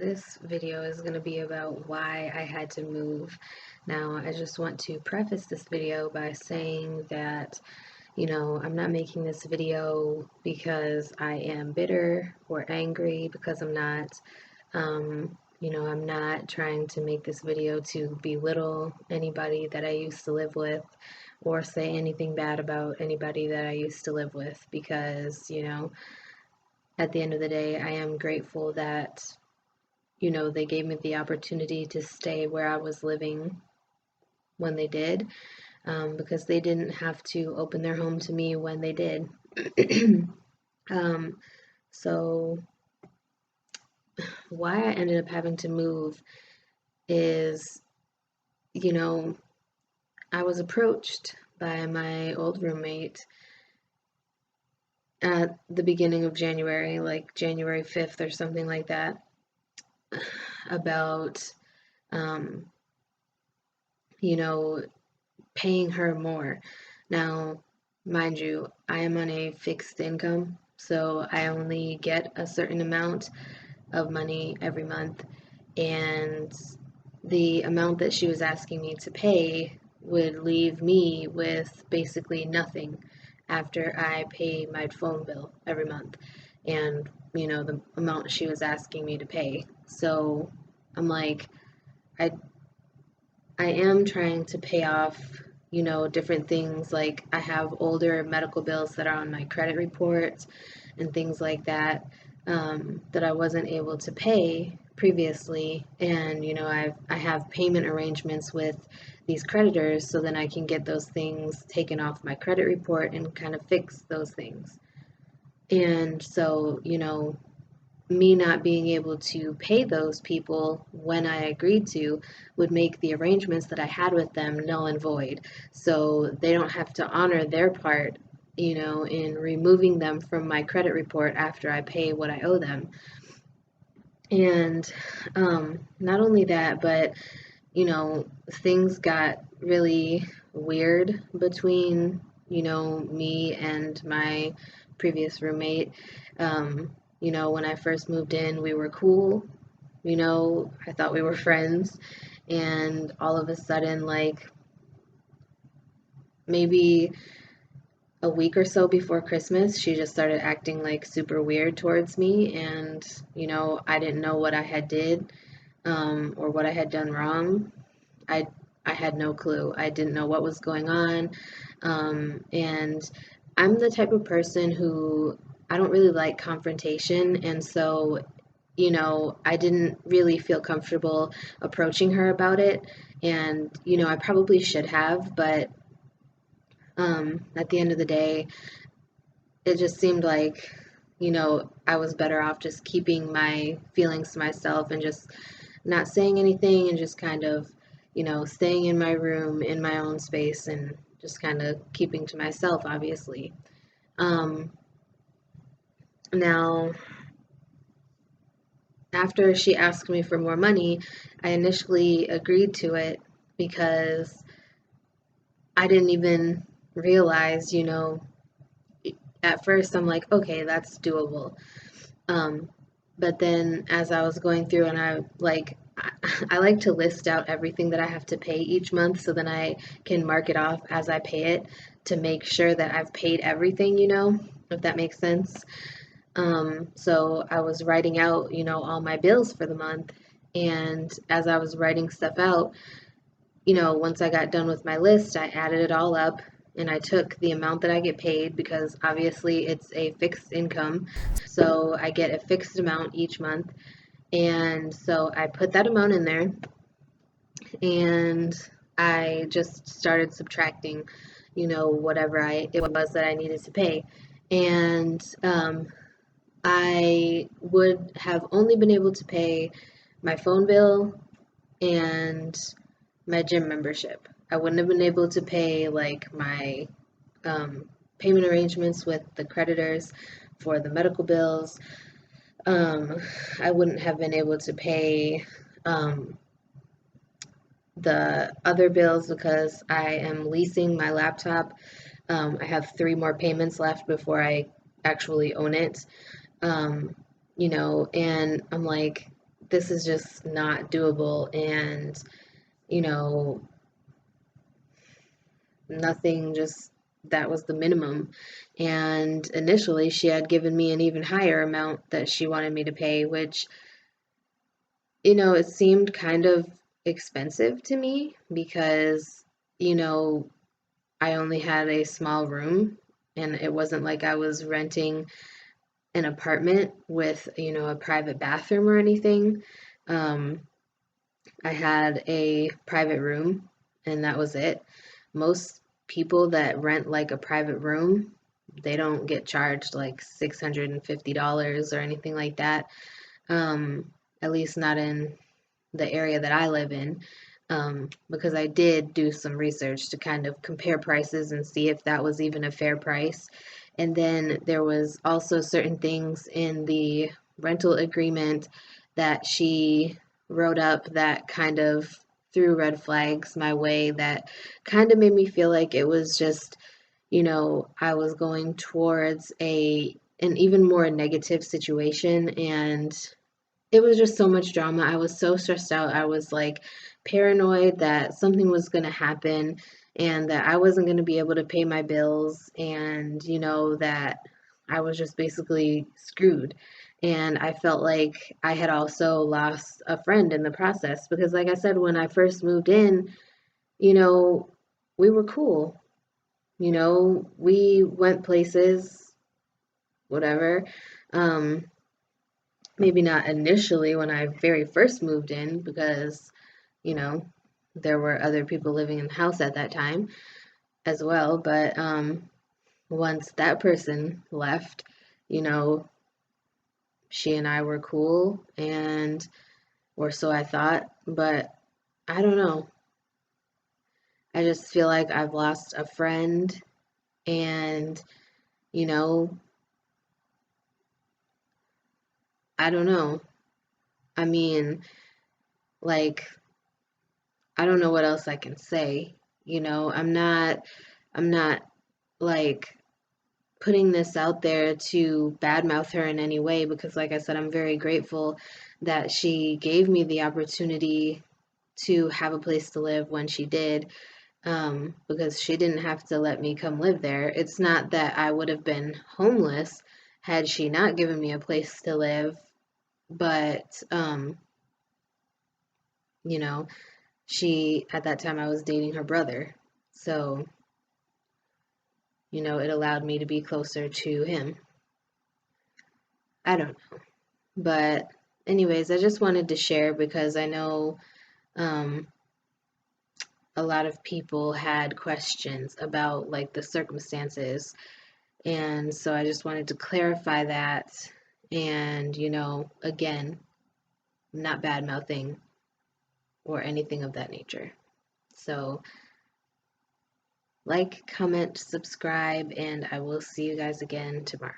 this video is going to be about why I had to move. Now, I just want to preface this video by saying that, I'm not making this video because I am bitter or angry, because I'm not. I'm not trying to make this video to belittle anybody that I used to live with or say anything bad about anybody that I used to live with, because, at the end of the day, I am grateful that they gave me the opportunity to stay where I was living when they did, because they didn't have to open their home to me when they did. So why I ended up having to move is, I was approached by my old roommate at the beginning of January, like January 5th or something like that, about, paying her more. Now, mind you, I am on a fixed income, so I only get a certain amount of money every month, and the amount that she was asking me to pay would leave me with basically nothing after I pay my phone bill every month and, the amount she was asking me to pay. So I'm like, I I am trying to pay off, different things. Like, I have older medical bills that are on my credit report and things like that, that I wasn't able to pay previously. And, I have payment arrangements with these creditors, so then I can get those things taken off my credit report and kind of fix those things. And so, me not being able to pay those people when I agreed to would make the arrangements that I had with them null and void. So they don't have to honor their part, in removing them from my credit report after I pay what I owe them. And not only that, but, things got really weird between, me and my previous roommate. When I first moved in, we were cool. I thought we were friends. And all of a sudden, like maybe a week or so before Christmas, she just started acting like super weird towards me. And, I didn't know what I had did, or what I had done wrong. I, I had no clue. I didn't know what was going on. And I'm the type of person who I don't really like confrontation. And so, I didn't really feel comfortable approaching her about it. And, I probably should have, but at the end of the day, it just seemed like, I was better off just keeping my feelings to myself and just not saying anything and just kind of, staying in my room, in my own space, and just kind of keeping to myself, obviously. Um, Now, after she asked me for more money, I initially agreed to it because I didn't even realize, at first I'm like, okay, that's doable. Um, but then as I was going through, and I like to list out everything that I have to pay each month, so then I can mark it off as I pay it to make sure that I've paid everything, if that makes sense. So I was writing out, all my bills for the month. And as I was writing stuff out, once I got done with my list, I added it all up and I took the amount that I get paid, because obviously it's a fixed income. So I get a fixed amount each month. And so I put that amount in there and I just started subtracting, whatever it was that I needed to pay. And I would have only been able to pay my phone bill and my gym membership. I wouldn't have been able to pay like my payment arrangements with the creditors for the medical bills. I wouldn't have been able to pay the other bills because I am leasing my laptop. I have 3 more payments left before I actually own it. And I'm like, this is just not doable. And, you know, nothing, just that was the minimum. And initially, she had given me an even higher amount that she wanted me to pay, which, it seemed kind of expensive to me because, you know, I only had a small room, and it wasn't like I was renting an apartment with, a private bathroom or anything. Um, I had a private room, and that was it. Most people that rent like a private room, they don't get charged like $650 or anything like that. At least not in the area that I live in, because I did do some research to kind of compare prices and see if that was even a fair price. And then there was also certain things in the rental agreement that she wrote up that kind of threw red flags my way, that kind of made me feel like it was just, I was going towards an even more negative situation. And it was just so much drama. I was so stressed out. I was like paranoid that something was going to happen and that I wasn't going to be able to pay my bills, and, that I was just basically screwed. And I felt like I had also lost a friend in the process because, like I said, when I first moved in, you know, we were cool. We went places, whatever. Um, Maybe not initially when I very first moved in because, you know, there were other people living in the house at that time as well. But once that person left, you know, she and I were cool, and or so I thought. But I don't know. I just feel like I've lost a friend, and, you know, I don't know. I mean, like, I don't know what else I can say. I'm not like putting this out there to badmouth her in any way, because like I said, I'm very grateful that she gave me the opportunity to have a place to live when she did, because she didn't have to let me come live there. It's not that I would have been homeless had she not given me a place to live, but you know, she, at that time, I was dating her brother. So, it allowed me to be closer to him. I don't know. But, anyways, I just wanted to share because I know um, a lot of people had questions about like the circumstances. And so I just wanted to clarify that. And, again, not bad mouthing or anything of that nature. So, like, comment, subscribe, and I will see you guys again tomorrow.